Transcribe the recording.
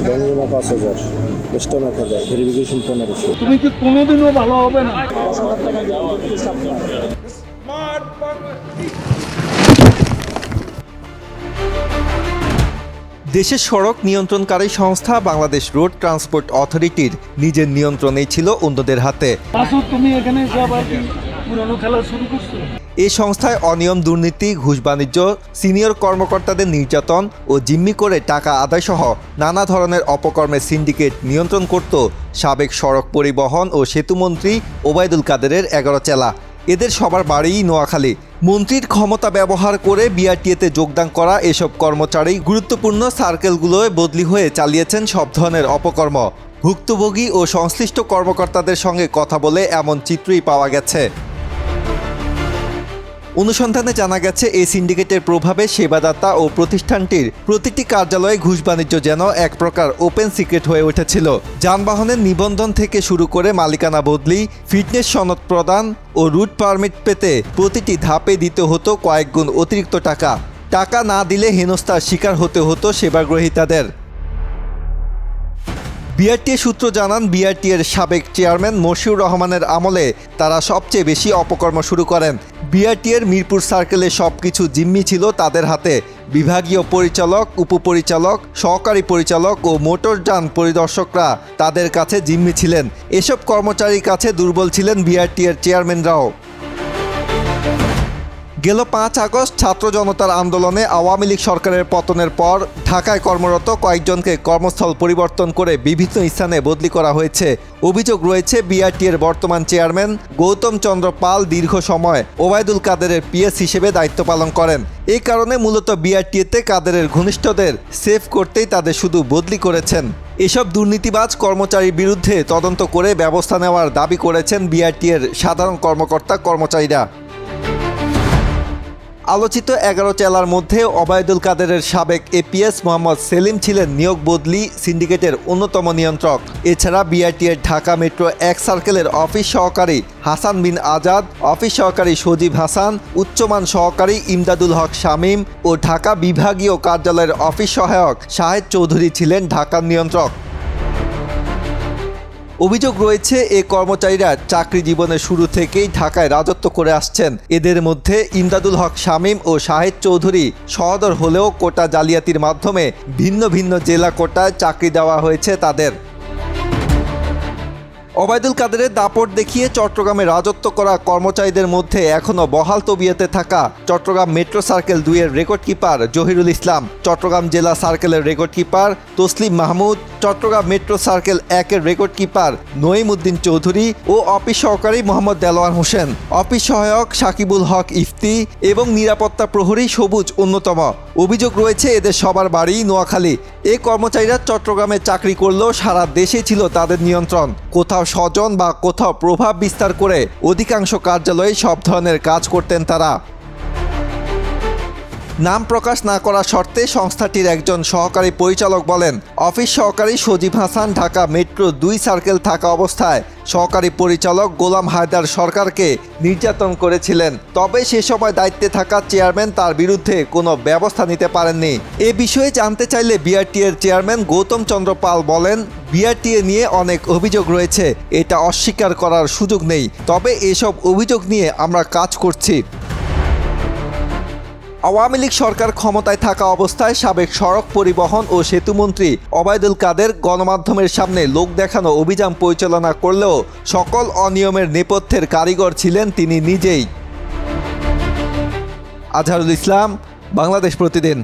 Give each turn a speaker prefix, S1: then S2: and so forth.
S1: বেঙ্গনা 5000, stone 1000, verification 1500।
S2: তুমি কি কোনোদিনও ভালো হবে না?
S3: দেশের সড়ক নিয়ন্ত্রণকারী সংস্থা বাংলাদেশ রোড ট্রান্সপোর্ট অথরিটির নিজের নিয়ন্ত্রণেই ছিল অন্যদের হাতে।
S2: তুমি এখানে এসে আবার কি পুরনো খেলা শুরু করছো?
S3: এই সংস্থায় অনিয়ম, দুর্নীতি, ঘুষ বাণিজ্য, সিনিয়র কর্মকর্তাদের নির্যাতন ও জিম্মি করে টাকা আদায় সহ নানা ধরনের অপকর্মের সিন্ডিকেট নিয়ন্ত্রণ করত সাবেক সড়ক পরিবহন ও সেতুমন্ত্রী ওবায়দুল কাদেরের 11 চেলা। এদের সবার বাড়িই নোয়াখালী। মন্ত্রীর ক্ষমতা ব্যবহার করে বিআরটিএতে যোগদান করা এসব কর্মচারী গুরুত্বপূর্ণ সার্কেলগুলোয় বদলি হয়ে চালিয়েছেন সব ধরনের অপকর্ম। ভুক্তভোগী ও সংশ্লিষ্ট কর্মকর্তাদের সঙ্গে কথা বলে এমন চিত্রই পাওয়া গেছে। অনুসন্ধানে জানা গেছে, এই সিন্ডিকেটের প্রভাবে সেবাদাতা ও প্রতিষ্ঠানটির প্রতিটি কার্যালয়ে ঘুষ বাণিজ্য যেন এক প্রকার ওপেন সিক্রেট হয়ে উঠেছিল। যানবাহনের নিবন্ধন থেকে শুরু করে মালিকানা বদলি, ফিটনেস সনদ প্রদান ও রুট পারমিট পেতে প্রতিটি ধাপে দিতে হতো কয়েক গুণ অতিরিক্ত টাকা। টাকা না দিলে হেনস্থার শিকার হতে হতো সেবাগ্রহীতাদের। বিআরটিএ সূত্র জানান, বিআরটিএর সাবেক চেয়ারম্যান মশিউর রহমানের আমলে তারা সবচেয়ে বেশি অপকর্ম শুরু করেন। বিআরটিএর মিরপুর সার্কেলে সবকিছু জিম্মি ছিল তাদের হাতে। বিভাগীয় পরিচালক, উপপরিচালক, সহকারী পরিচালক ও মোটরযান পরিদর্শকরা তাদের কাছে জিম্মি ছিলেন। এসব কর্মচারীর কাছে দুর্বল ছিলেন বিআরটিএর চেয়ারম্যানরাও। গেল 5 আগস্ট ছাত্র জনতার আন্দোলনে আওয়ামী লীগ সরকারের পতনের পর ঢাকায় কর্মরত কয়েকজনকে কর্মস্থল পরিবর্তন করে বিভিন্ন স্থানে বদলি করা হয়েছে। অভিযোগ রয়েছে, বিআরটিএর বর্তমান চেয়ারম্যান গৌতম চন্দ্র পাল দীর্ঘ সময় ওবায়দুল কাদেরের পিএস হিসেবে দায়িত্ব পালন করেন। এই কারণে মূলত বিআরটিএতে কাদেরের ঘনিষ্ঠদের সেভ করতেই তাদের শুধু বদলি করেছেন। এসব দুর্নীতিবাজ কর্মচারীর বিরুদ্ধে তদন্ত করে ব্যবস্থা নেওয়ার দাবি করেছেন বিআরটিএর সাধারণ কর্মকর্তা কর্মচারীরা। আলোচিত 11 চেলার মধ্যে ওবায়দুল কাদেরের সাবেক এপিএস মোহাম্মদ সেলিম ছিলেন নিয়োগ বদলি সিন্ডিকেটের অন্যতম নিয়ন্ত্রক। এছাড়া বিআরটিএর ঢাকা মেট্রো 1 সার্কেলের অফিস সহকারী হাসান বিন আজাদ, অফিস সহকারী সজীব হাসান, উচ্চমান সহকারী ইমদাদুল হক শামীম ও ঢাকা বিভাগীয় কার্যালয়ের অফিস সহায়ক শাহেদ চৌধুরী ছিলেন ঢাকার নিয়ন্ত্রক। অভিযোগ রয়েছে, এই কর্মচারীরা চাকরি জীবনের শুরু থেকেই ঢাকায় রাজত্ব করে আসছেন। এদের মধ্যে ইমদাদুল হক শামীম ও শাহেদ চৌধুরী সহোদর হলেও কোটা জালিয়াতির মাধ্যমে ভিন্ন ভিন্ন জেলা কোটায় চাকরি দেওয়া হয়েছে তাদের। ওবায়দুল কাদেরের দাপট দেখিয়ে চট্টগ্রামে রাজত্ব করা কর্মচারীদের মধ্যে এখনও বহাল তবিয়তে থাকা চট্টগ্রাম মেট্রো সার্কেল 2-এর রেকর্ড কিপার জহিরুল ইসলাম, চট্টগ্রাম জেলা সার্কেলের record keeper Taslim Mahmud, Chittagong metro circle 1-এর রেকর্ড কিপার নঈম উদ্দিন চৌধুরী ও অফিস সহকারী মোহাম্মদ দেলোয়ার হোসেন, অফিস সহায়ক সাকিবুল হক ইফতি এবং নিরাপত্তা প্রহরী সবুজ অন্যতম। অভিযোগ রয়েছে, এদের সবার বাড়ি নোয়াখালী। এই কর্মচারীরা চট্টগ্রামে চাকরি করলেও সারা দেশে ছিল তাদের নিয়ন্ত্রণ। কোথাও স্বজন বা কোথাও প্রভাব বিস্তার করে অধিকাংশ কার্যালয়ে সব ধরনের কাজ করতেন তারা। নাম প্রকাশ না করার শর্তে সংস্থাটির একজন সহকারী পরিচালক বলেন, অফিস সহকারী সজীব হাসান ঢাকা মেট্রো 2 সার্কেল থাকা অবস্থায় সহকারী পরিচালক গোলাম হায়দার সরকারকে নির্যাতন করেছিলেন। তবে সে সময় দায়িত্বে থাকা চেয়ারম্যান তার বিরুদ্ধে কোনো ব্যবস্থা নিতে পারেননি। এ বিষয়ে জানতে চাইলে বিআরটিএর চেয়ারম্যান গৌতম চন্দ্র পাল বলেন, বিআরটিএ নিয়ে অনেক অভিযোগ রয়েছে, এটা অস্বীকার করার সুযোগ নেই। তবে এসব অভিযোগ নিয়ে আমরা কাজ করছি। আওয়ামী লীগ সরকার ক্ষমতায় থাকা অবস্থায় সাবেক সড়ক পরিবহন ও সেতুমন্ত্রী ওবায়দুল কাদের গণমাধ্যমের সামনে লোক দেখানো অভিযান পরিচালনা করলেও সকল অনিয়মের নেপথ্যের কারিগর ছিলেন তিনি নিজেই। আজহারুল ইসলাম, বাংলাদেশ প্রতিদিন।